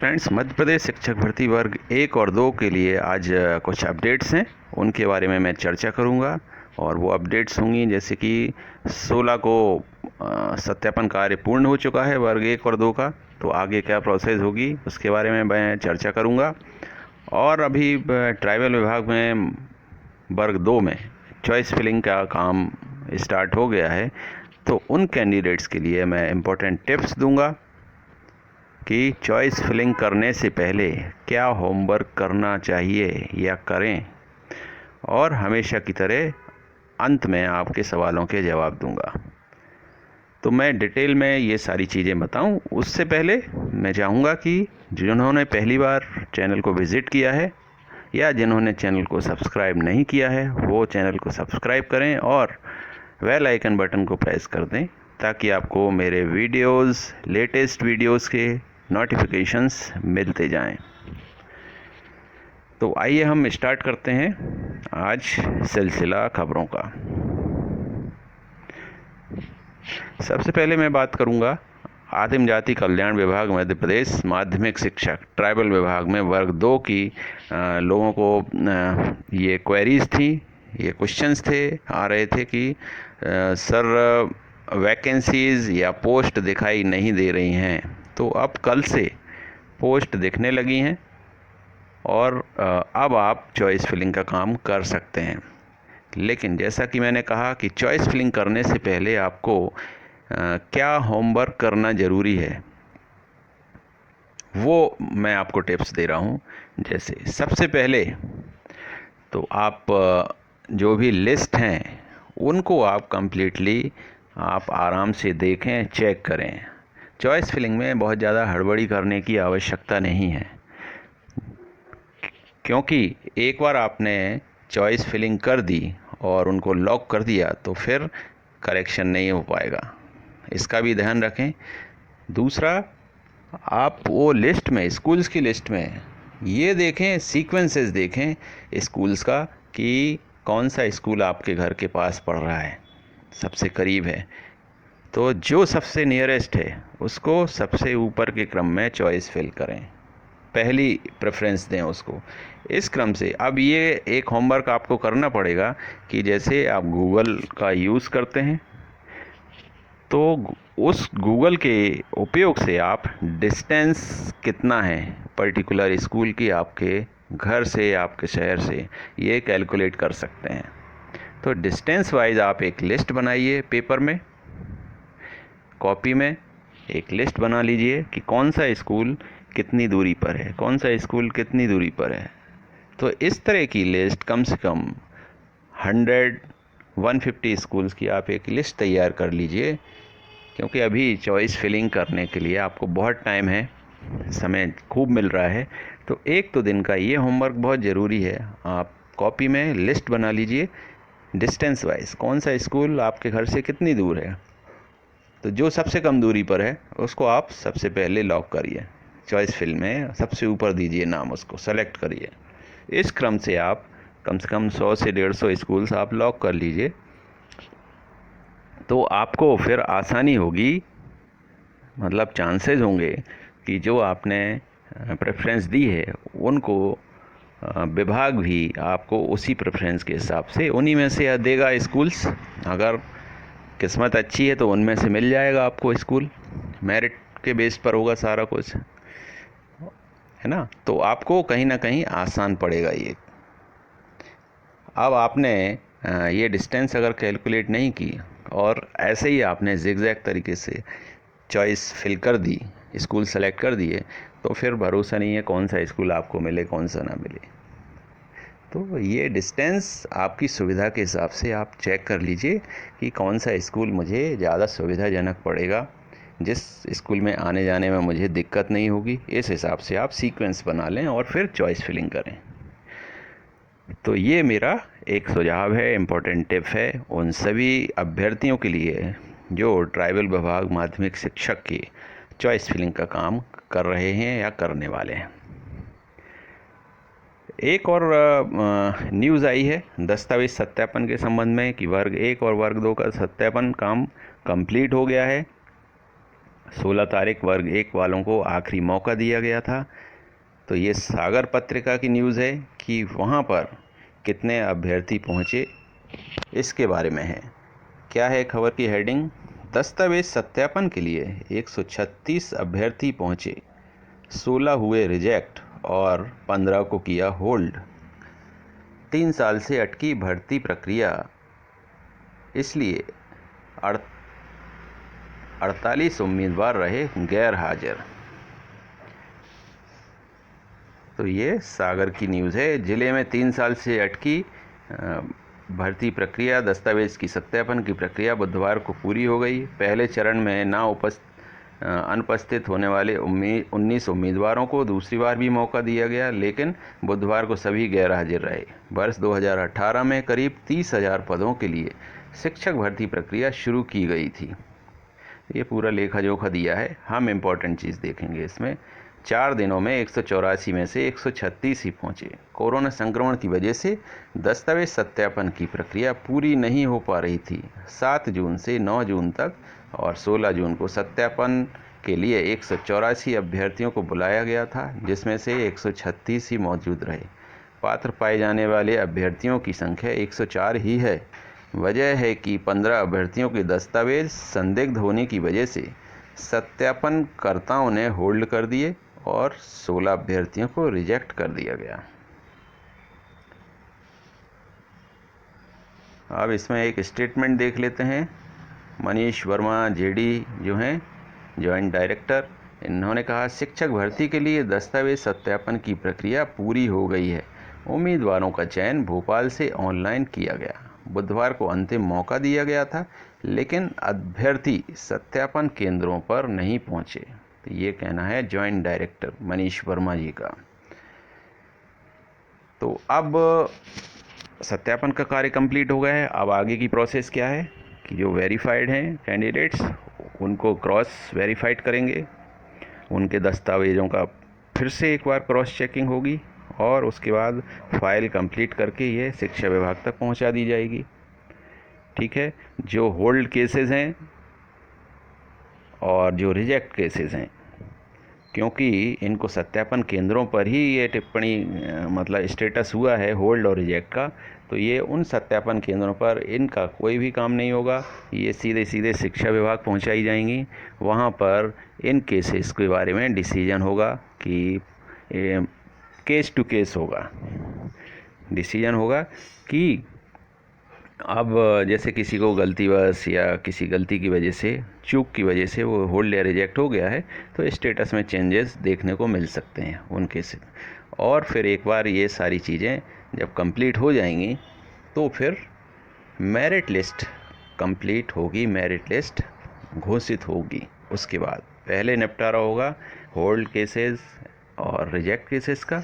Friends, Madhya Pradesh शिक्षक भर्ती वर्ग 1 और 2 के लिए आज कुछ अपडेट्स हैं, उनके बारे में मैं चर्चा करूंगा। और वो अपडेट्स होंगी जैसे कि 16 को सत्यापन कार्य पूर्ण हो चुका है वर्ग 1 और 2 का, तो आगे क्या प्रोसेस होगी उसके बारे में मैं चर्चा करूंगा। और अभी ट्राइबल विभाग में वर्ग 2 में चॉइस फिलिंग का काम स्टार्ट हो गया है, तो उन कैंडिडेट्स के लिए मैं इम्पोर्टेंट टिप्स दूंगा कि चॉइस फिलिंग करने से पहले क्या होमवर्क करना चाहिए या करें, और हमेशा की तरह अंत में आपके सवालों के जवाब दूंगा। तो मैं डिटेल में ये सारी चीज़ें बताऊं, उससे पहले मैं चाहूँगा कि जिन्होंने पहली बार चैनल को विज़िट किया है या जिन्होंने चैनल को सब्सक्राइब नहीं किया है वो चैनल को सब्सक्राइब करें और बेल आइकन बटन को प्रेस कर दें, ताकि आपको मेरे वीडियोस, लेटेस्ट वीडियोस के नोटिफिकेशंस मिलते जाएं। तो आइए हम स्टार्ट करते हैं आज सिलसिला खबरों का। सबसे पहले मैं बात करूंगा आदिम जाति कल्याण विभाग मध्य प्रदेश माध्यमिक शिक्षक ट्राइबल विभाग में वर्ग 2 की लोगों को ये क्वेरीज थी, ये क्वेश्चंस थे आ रहे थे कि सर वैकेंसीज़ या पोस्ट दिखाई नहीं दे रही हैं। तो अब कल से पोस्ट दिखने लगी हैं और अब आप चॉइस फिलिंग का काम कर सकते हैं। लेकिन जैसा कि मैंने कहा कि चॉइस फिलिंग करने से पहले आपको क्या होमवर्क करना ज़रूरी है, वो मैं आपको टिप्स दे रहा हूँ। जैसे सबसे पहले तो आप जो भी लिस्ट हैं उनको आप कंप्लीटली आप आराम से देखें, चेक करें। चॉइस फिलिंग में बहुत ज़्यादा हड़बड़ी करने की आवश्यकता नहीं है, क्योंकि एक बार आपने चॉइस फिलिंग कर दी और उनको लॉक कर दिया तो फिर करेक्शन नहीं हो पाएगा, इसका भी ध्यान रखें। दूसरा, आप वो लिस्ट में, स्कूल्स की लिस्ट में ये देखें, सीक्वेंसेस देखें स्कूल्स का कि कौन सा स्कूल आपके घर के पास पड़ रहा है, सबसे करीब है, तो जो सबसे नियरेस्ट है उसको सबसे ऊपर के क्रम में चॉइस फिल करें, पहली प्रेफरेंस दें उसको। इस क्रम से अब ये एक होमवर्क आपको करना पड़ेगा कि जैसे आप गूगल का यूज़ करते हैं तो उस गूगल के उपयोग से आप डिस्टेंस कितना है पर्टिकुलर स्कूल की आपके घर से, आपके शहर से, ये कैलकुलेट कर सकते हैं। तो डिस्टेंस वाइज आप एक लिस्ट बनाइए, पेपर में, कॉपी में एक लिस्ट बना लीजिए कि कौन सा स्कूल कितनी दूरी पर है, कौन सा स्कूल कितनी दूरी पर है। तो इस तरह की लिस्ट कम से कम 150 स्कूल्स की आप एक लिस्ट तैयार कर लीजिए, क्योंकि अभी चॉइस फिलिंग करने के लिए आपको बहुत टाइम है, समय खूब मिल रहा है। तो एक तो दिन का ये होमवर्क बहुत ज़रूरी है। आप कॉपी में लिस्ट बना लीजिए डिस्टेंस वाइज, कौन सा स्कूल आपके घर से कितनी दूर है, तो जो सबसे कम दूरी पर है उसको आप सबसे पहले लॉक करिए, चॉइस फिल में सबसे ऊपर दीजिए नाम, उसको सेलेक्ट करिए। इस क्रम से आप कम से कम 100 से 150 स्कूल्स आप लॉक कर लीजिए, तो आपको फिर आसानी होगी, मतलब चांसेस होंगे कि जो आपने प्रेफरेंस दी है उनको विभाग भी आपको उसी प्रेफरेंस के हिसाब से उन्हीं में से देगा स्कूल्स। अगर किस्मत अच्छी है तो उनमें से मिल जाएगा आपको स्कूल, मेरिट के बेस पर होगा सारा कुछ, है ना। तो आपको कहीं ना कहीं आसान पड़ेगा ये। अब आपने ये डिस्टेंस अगर कैलकुलेट नहीं की और ऐसे ही आपने जिगजैग तरीके से चॉइस फिल कर दी, स्कूल सेलेक्ट कर दिए, तो फिर भरोसा नहीं है कौन सा स्कूल आपको मिले कौन सा ना मिले। तो ये डिस्टेंस आपकी सुविधा के हिसाब से आप चेक कर लीजिए कि कौन सा स्कूल मुझे ज़्यादा सुविधाजनक पड़ेगा, जिस स्कूल में आने जाने में मुझे दिक्कत नहीं होगी। इस हिसाब से आप सीक्वेंस बना लें और फिर चॉइस फिलिंग करें। तो ये मेरा एक सुझाव है, इम्पोर्टेंट टिप है उन सभी अभ्यर्थियों के लिए जो ट्राइबल विभाग माध्यमिक शिक्षक की चॉइस फिलिंग का काम कर रहे हैं या करने वाले हैं। एक और न्यूज़ आई है दस्तावेज सत्यापन के संबंध में कि वर्ग 1 और वर्ग 2 का सत्यापन काम कंप्लीट हो गया है। 16 तारीख वर्ग 1 वालों को आखिरी मौका दिया गया था। तो ये सागर पत्रिका की न्यूज़ है कि वहाँ पर कितने अभ्यर्थी पहुँचे, इसके बारे में है। क्या है खबर की हेडिंग? दस्तावेज सत्यापन के लिए 136 अभ्यर्थी पहुँचे, 16 हुए रिजेक्ट और 15 को किया होल्ड। 3 साल से अटकी भर्ती प्रक्रिया, इसलिए 48 उम्मीदवार रहे गैर हाजिर। तो ये सागर की न्यूज़ है। ज़िले में 3 साल से अटकी भर्ती प्रक्रिया, दस्तावेज की सत्यापन की प्रक्रिया बुधवार को पूरी हो गई। पहले चरण में अनुपस्थित होने वाले 19 उम्मीदवारों को दूसरी बार भी मौका दिया गया, लेकिन बुधवार को सभी गैर हाजिर रहे। वर्ष 2018 में करीब 30,000 पदों के लिए शिक्षक भर्ती प्रक्रिया शुरू की गई थी। ये पूरा लेखा जोखा दिया है। हम इम्पोर्टेंट चीज़ देखेंगे इसमें। 4 दिनों में 184 में से 136 ही पहुँचे। कोरोना संक्रमण की वजह से दस्तावेज सत्यापन की प्रक्रिया पूरी नहीं हो पा रही थी। 7 जून से 9 जून तक और 16 जून को सत्यापन के लिए 184 अभ्यर्थियों को बुलाया गया था, जिसमें से 136 ही मौजूद रहे। पात्र पाए जाने वाले अभ्यर्थियों की संख्या 104 ही है। वजह है कि 15 अभ्यर्थियों के दस्तावेज संदिग्ध होने की वजह से सत्यापनकर्ताओं ने होल्ड कर दिए और 16 अभ्यर्थियों को रिजेक्ट कर दिया गया। अब इसमें एक स्टेटमेंट देख लेते हैं। मनीष वर्मा जेडी जो हैं जॉइंट डायरेक्टर, इन्होंने कहा, शिक्षक भर्ती के लिए दस्तावेज सत्यापन की प्रक्रिया पूरी हो गई है। उम्मीदवारों का चयन भोपाल से ऑनलाइन किया गया। बुधवार को अंतिम मौका दिया गया था, लेकिन अभ्यर्थी सत्यापन केंद्रों पर नहीं पहुंचे। तो ये कहना है जॉइंट डायरेक्टर मनीष वर्मा जी का। तो अब सत्यापन का कार्य कंप्लीट हो गया है। अब आगे की प्रोसेस क्या है कि जो वेरीफाइड हैं कैंडिडेट्स, उनको क्रॉस वेरीफाइड करेंगे। उनके दस्तावेज़ों का फिर से एक बार क्रॉस चेकिंग होगी और उसके बाद फाइल कंप्लीट करके ये शिक्षा विभाग तक पहुंचा दी जाएगी। ठीक है। जो होल्ड केसेस हैं और जो रिजेक्ट केसेस हैं, क्योंकि इनको सत्यापन केंद्रों पर ही ये टिप्पणी मतलब स्टेटस हुआ है होल्ड और रिजेक्ट का, तो ये उन सत्यापन केंद्रों पर इनका कोई भी काम नहीं होगा। ये सीधे सीधे शिक्षा विभाग पहुंचाई जाएंगी। वहाँ पर इन केसेस के बारे में डिसीजन होगा कि केस टू केस होगा। डिसीजन होगा कि अब जैसे किसी को गलतीवश या किसी गलती की वजह से, चूक की वजह से वो होल्ड या रिजेक्ट हो गया है, तो स्टेटस में चेंजेस देखने को मिल सकते हैं उनके से। और फिर एक बार ये सारी चीज़ें जब कंप्लीट हो जाएंगी तो फिर मेरिट लिस्ट कंप्लीट होगी, मेरिट लिस्ट घोषित होगी। उसके बाद पहले निपटारा होगा होल्ड केसेस और रिजेक्ट केसेस का,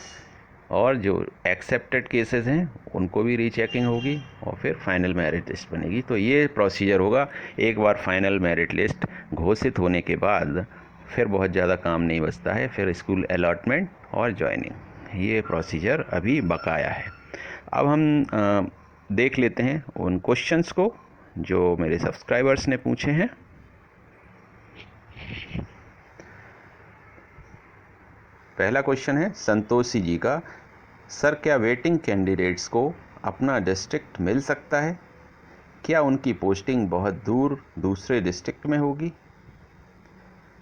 और जो एक्सेप्टेड केसेस हैं उनको भी रीचेकिंग होगी और फिर फाइनल मेरिट लिस्ट बनेगी। तो ये प्रोसीजर होगा। एक बार फाइनल मेरिट लिस्ट घोषित होने के बाद फिर बहुत ज़्यादा काम नहीं बचता है, फिर स्कूल अलॉटमेंट और जॉइनिंग। ये प्रोसीजर अभी बकाया है। अब हम देख लेते हैं उन क्वेश्चंस को जो मेरे सब्सक्राइबर्स ने पूछे हैं। पहला क्वेश्चन है संतोषी जी का, सर क्या वेटिंग कैंडिडेट्स को अपना डिस्ट्रिक्ट मिल सकता है? क्या उनकी पोस्टिंग बहुत दूर दूसरे डिस्ट्रिक्ट में होगी?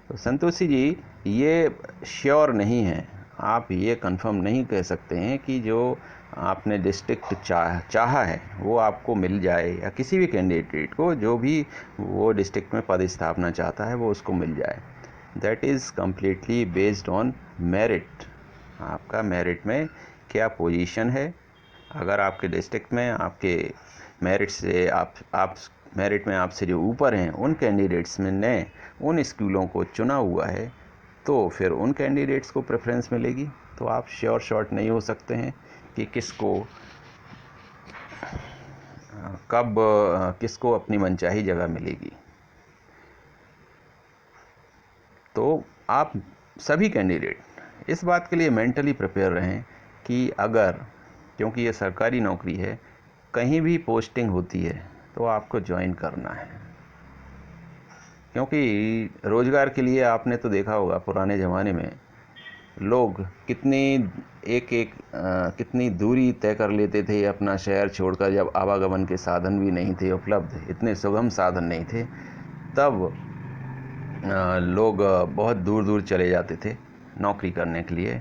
तो संतोषी जी, ये श्योर नहीं है। आप ये कंफर्म नहीं कह सकते हैं कि जो आपने डिस्ट्रिक्ट चाहा है वो आपको मिल जाए, या किसी भी कैंडिडेट को जो भी वो डिस्ट्रिक्ट में पदस्थापना चाहता है वो उसको मिल जाए। That is completely based on merit. आपका मेरिट में क्या पोजीशन है। अगर आपके डिस्ट्रिक्ट में आपके मेरिट से आप मेरिट में आपसे जो ऊपर हैं उन कैंडिडेट्स में ने उन स्कूलों को चुना हुआ है, तो फिर उन कैंडिडेट्स को प्रेफरेंस मिलेगी। तो आप श्योर शॉट नहीं हो सकते हैं कि किसको अपनी मनचाही जगह मिलेगी। तो आप सभी कैंडिडेट इस बात के लिए मेंटली प्रिपेयर रहें कि अगर, क्योंकि ये सरकारी नौकरी है, कहीं भी पोस्टिंग होती है तो आपको ज्वाइन करना है। क्योंकि रोज़गार के लिए आपने तो देखा होगा पुराने ज़माने में लोग कितनी दूरी तय कर लेते थे अपना शहर छोड़कर, जब आवागमन के साधन भी नहीं थे उपलब्ध, इतने सुगम साधन नहीं थे, तब लोग बहुत दूर दूर चले जाते थे नौकरी करने के लिए,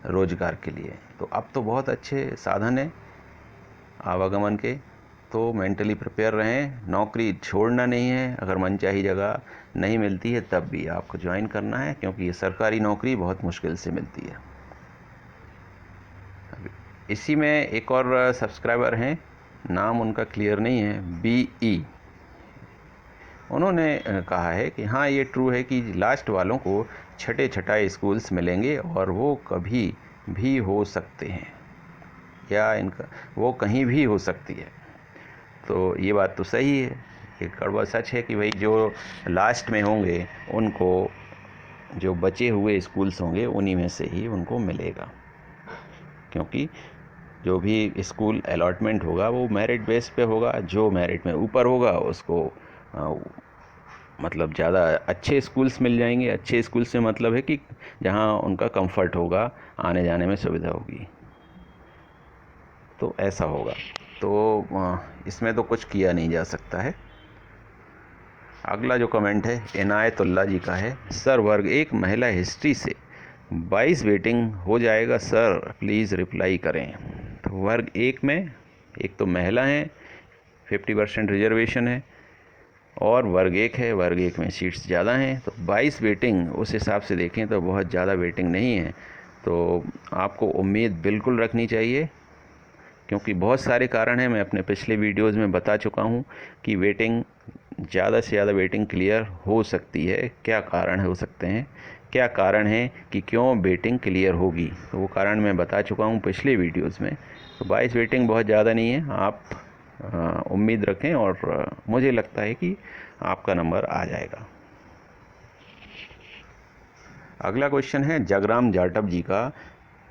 रोज़गार के लिए। तो अब तो बहुत अच्छे साधन हैं आवागमन के, तो मेंटली प्रिपेयर रहें। नौकरी छोड़ना नहीं है, अगर मनचाही जगह नहीं मिलती है तब भी आपको ज्वाइन करना है, क्योंकि ये सरकारी नौकरी बहुत मुश्किल से मिलती है। इसी में एक और सब्सक्राइबर हैं, नाम उनका क्लियर नहीं है, BE। उन्होंने कहा है कि हाँ ये ट्रू है कि लास्ट वालों को छठे छठाई स्कूल्स मिलेंगे और वो कभी भी हो सकते हैं, या इनका वो कहीं भी हो सकती है। तो ये बात तो सही है, ये कड़वा सच है कि भाई जो लास्ट में होंगे उनको, जो बचे हुए स्कूल्स होंगे उन्हीं में से ही उनको मिलेगा, क्योंकि जो भी स्कूल अलॉटमेंट होगा वो मेरिट बेस पे होगा। जो मेरिट में ऊपर होगा उसको मतलब ज़्यादा अच्छे स्कूल्स मिल जाएंगे। अच्छे स्कूल से मतलब है कि जहाँ उनका कंफर्ट होगा, आने जाने में सुविधा होगी, तो ऐसा होगा। तो इसमें तो कुछ किया नहीं जा सकता है। अगला जो कमेंट है इनायतुल्लाह जी का है, सर वर्ग 1 महिला हिस्ट्री से 22 वेटिंग हो जाएगा सर, प्लीज़ रिप्लाई करें। तो वर्ग 1 में एक तो महिला हैं, 50% रिजर्वेशन है, और वर्ग 1 है, वर्ग 1 में सीट्स ज़्यादा हैं, तो 22 वेटिंग उस हिसाब से देखें तो बहुत ज़्यादा वेटिंग नहीं है। तो आपको उम्मीद बिल्कुल रखनी चाहिए, क्योंकि बहुत सारे कारण हैं, मैं अपने पिछले वीडियोज़ में बता चुका हूँ कि वेटिंग ज़्यादा से ज़्यादा वेटिंग क्लियर हो सकती है। क्या कारण हो सकते हैं, क्या कारण है कि क्यों वेटिंग क्लियर होगी, तो वो कारण मैं बता चुका हूँ पिछले वीडियोज़ में। तो 22 वेटिंग बहुत ज़्यादा नहीं है, आप उम्मीद रखें, और मुझे लगता है कि आपका नंबर आ जाएगा। अगला क्वेश्चन है जगराम जाटव जी का,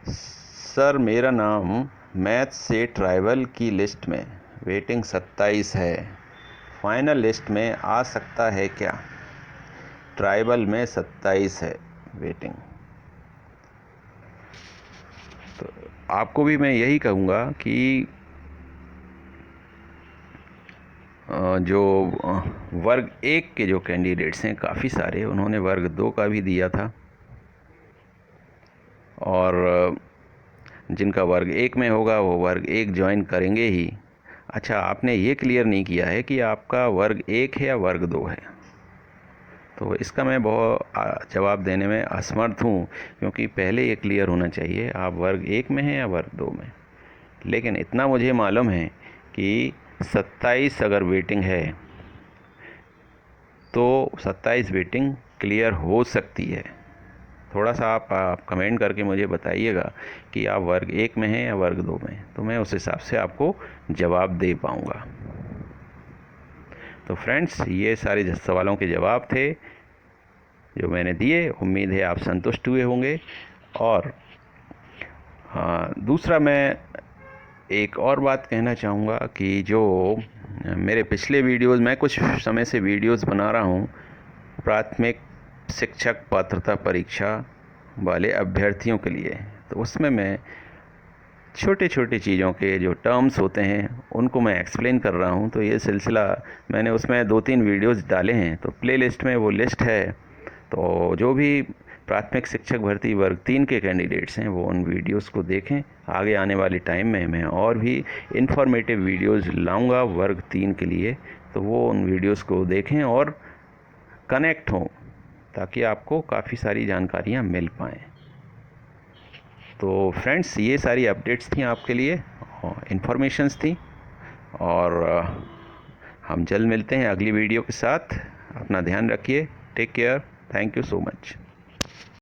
सर मेरा नाम मैथ से ट्राइबल की लिस्ट में वेटिंग 27 है, फाइनल लिस्ट में आ सकता है क्या? ट्राइबल में 27 है वेटिंग। तो आपको भी मैं यही कहूँगा कि जो वर्ग 1 के जो कैंडिडेट्स हैं काफ़ी सारे, उन्होंने वर्ग 2 का भी दिया था, और जिनका वर्ग 1 में होगा वो वर्ग 1 ज्वाइन करेंगे ही। अच्छा, आपने ये क्लियर नहीं किया है कि आपका वर्ग 1 है या वर्ग 2 है, तो इसका मैं बहुत जवाब देने में असमर्थ हूँ, क्योंकि पहले ये क्लियर होना चाहिए आप वर्ग 1 में हैं या वर्ग 2 में। लेकिन इतना मुझे मालूम है कि 27 अगर वेटिंग है तो 27 वेटिंग क्लियर हो सकती है। थोड़ा सा आप कमेंट करके मुझे बताइएगा कि आप वर्ग 1 में हैं या वर्ग 2 में, तो मैं उस हिसाब से आपको जवाब दे पाऊँगा। तो फ्रेंड्स, ये सारे सवालों के जवाब थे जो मैंने दिए। उम्मीद है आप संतुष्ट हुए होंगे। और हाँ, दूसरा मैं एक और बात कहना चाहूँगा कि जो मेरे पिछले वीडियोज़, मैं कुछ समय से वीडियोज़ बना रहा हूँ प्राथमिक शिक्षक पात्रता परीक्षा वाले अभ्यर्थियों के लिए, तो उसमें मैं छोटे छोटे चीज़ों के जो टर्म्स होते हैं उनको मैं एक्सप्लेन कर रहा हूँ। तो ये सिलसिला मैंने उसमें 2-3 वीडियोज़ डाले हैं, तो प्लेलिस्ट में वो लिस्ट है। तो जो भी प्राथमिक शिक्षक भर्ती वर्ग 3 के कैंडिडेट्स हैं वो उन वीडियोज़ को देखें। आगे आने वाले टाइम में मैं और भी इन्फॉर्मेटिव वीडियोज़ लाऊंगा वर्ग 3 के लिए, तो वो उन वीडियोज़ को देखें और कनेक्ट हों, ताकि आपको काफ़ी सारी जानकारियाँ मिल पाएँ। तो फ्रेंड्स, ये सारी अपडेट्स थी आपके लिए, इन्फॉर्मेशंस थी, और हम जल्द मिलते हैं अगली वीडियो के साथ। अपना ध्यान रखिए, take care, thank you so much.